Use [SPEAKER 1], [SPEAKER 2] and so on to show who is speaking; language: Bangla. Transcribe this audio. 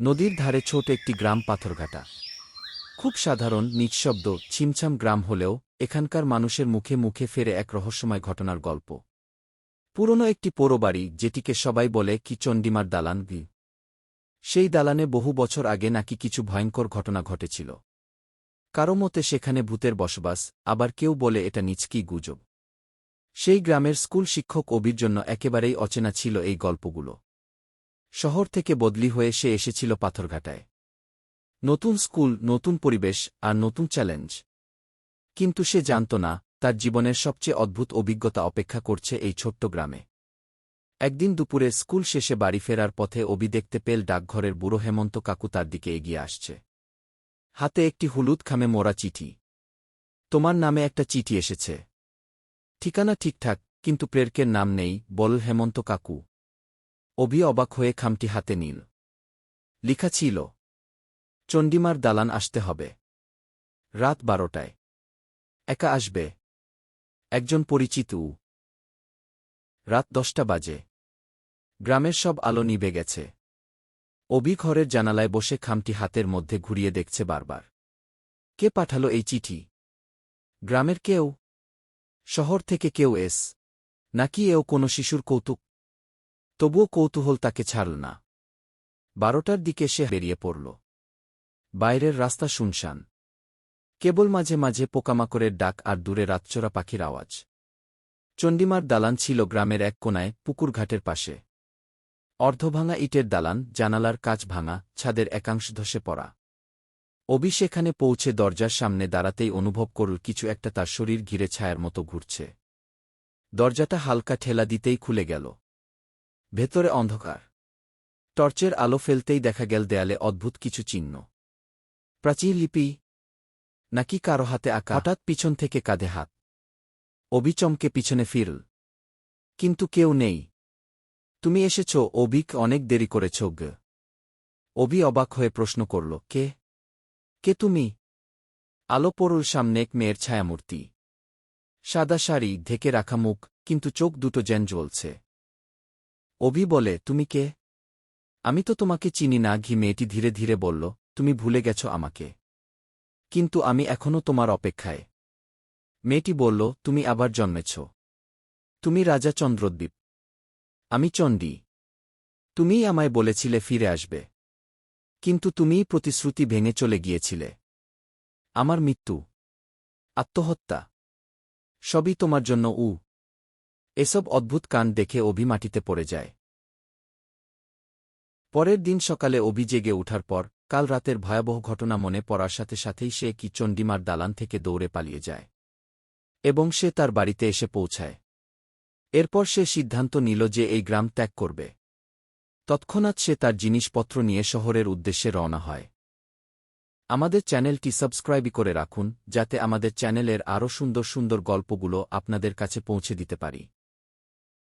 [SPEAKER 1] নদীর ধারে ছোট একটি গ্রাম পাথরঘাটা। খুব সাধারণ নিঃশব্দ ছিমছাম গ্রাম হলেও এখানকার মানুষের মুখে মুখে ফেরে এক রহস্যময় ঘটনার গল্প। পুরনো একটি পোড়ো বাড়ি, যেটিকে সবাই বলে কি চণ্ডীমার দালান। সেই দালানে বহু বছর আগে নাকি কিছু ভয়ঙ্কর ঘটনা ঘটেছিল। কারো মতে সেখানে ভূতের বসবাস, আবার কেউ বলে এটা নিছকি গুজব। সেই গ্রামের স্কুল শিক্ষক অবির জন্য একেবারেই অচেনা ছিল এই গল্পগুলো। শহর থেকে বদলি হয়ে সে এসেছিল পাথরঘাটায়। নতুন স্কুল, নতুন পরিবেশ আর নতুন চ্যালেঞ্জ। কিন্তু সে জানত না, তার জীবনের সবচেয়ে অদ্ভুত অভিজ্ঞতা অপেক্ষা করছে এই ছোট্ট গ্রামে। একদিন দুপুরে স্কুল শেষে বাড়ি ফেরার পথে অবি দেখতে পেল ডাকঘরের বুড়ো হেমন্ত কাকু তার দিকে এগিয়ে আসছে। হাতে একটি হলুদ খামে মোড়া চিঠি। তোমার নামে একটা চিঠি এসেছে। ঠিকানা ঠিকঠাক, কিন্তু প্রেরকের নাম নেই, বল হেমন্ত কাকু। অবি অবাক হয়ে খামটি হাতে নিল। লিখা ছিল, চণ্ডীমার দালান আসতে হবে। রাত 12টায়। একা আসবে। একজন পরিচিত। রাত 10টা বাজে। গ্রামের সব আলো নিভে গেছে। অবি ঘরের জানালায় বসে খামটি হাতের মধ্যে ঘুরিয়ে দেখছে বারবার। কে পাঠালো এই চিঠি? গ্রামের কেউ? শহর থেকে কেউ নাকি এও কোনো শিশুর কৌতুক? তবুও কৌতূহল তাকে ছাড়ল না। 12টার দিকে সে বেরিয়ে পড়ল। বাইরের রাস্তা শুনশান। কেবল মাঝে মাঝে পোকামাকড়ের ডাক আর দূরে রাতচোরা পাখির আওয়াজ। চণ্ডীমার দালান ছিল গ্রামের এক কোনায়, পুকুর ঘাটের পাশে। অর্ধভাঙা ইটের দালান, জানালার কাচ ভাঙা, ছাদের একাংশ ধসে পড়া। অবি সেখানে পৌঁছে দরজার সামনে দাঁড়াতেই অনুভব করল কিছু একটা তার শরীর ঘিরে ছায়ার মতো ঘুরছে। দরজাটা হালকা ঠেলা দিতেই খুলে গেল। ভেতরে অন্ধকার। টর্চের আলো ফেলতেই দেখা গেল দেয়ালে অদ্ভুত কিছু চিহ্ন। প্রাচীর লিপি, নাকি কারো হাতে আঁকা। হঠাৎ পিছন থেকে কাঁধে হাত। অবি চমকে পিছনে ফিরল। কিন্তু কেউ নেই। তুমি এসেছ অবিক, অনেক দেরি করেছ গ। অবি অবাক হয়ে প্রশ্ন করল, কে? কে তুমি? আলো পড়ল সামনে এক মেয়ের ছায়ামূর্তি। সাদা শাড়ি, ঢেকে রাখা মুখ, কিন্তু চোখ দুটো যেন জ্বলছে। অবি বলে, তুমি কে? আমি তো তোমাকে চিনি না। মেয়েটি ধীরে ধীরে বলল, তুমি ভুলে গেছ আমাকে। কিন্তু আমি এখনও তোমার অপেক্ষায়। মেয়েটি বলল, তুমি আবার জন্মেছ। তুমি রাজা চন্দ্রদ্বীপ। আমি চণ্ডী। তুমিই আমায় বলেছিলে ফিরে আসবে। কিন্তু তুমিই প্রতিশ্রুতি ভেঙে চলে গিয়েছিলে। আমার মৃত্যু, আত্মহত্যা, সবই তোমার জন্য। এসব অদ্ভুত কাণ্ড দেখে অবি মাটিতে পড়ে যায়। পরের দিন সকালে অবি জেগে ওঠার পর কাল রাতের ভয়াবহ ঘটনা মনে পড়ার সাথে সাথেই সে কি চণ্ডীমার দালান থেকে দৌড়ে পালিয়ে যায়। এবং সে তার বাড়িতে এসে পৌঁছায়। এরপর সে সিদ্ধান্ত নিল যে এই গ্রাম ত্যাগ করবে। তৎক্ষণাৎ সে তার জিনিসপত্র নিয়ে শহরের উদ্দেশ্যে রওনা হয়। আমাদের চ্যানেলটি সাবস্ক্রাইব করে রাখুন, যাতে আমাদের চ্যানেলের আরও সুন্দর সুন্দর গল্পগুলো আপনাদের কাছে পৌঁছে দিতে পারি।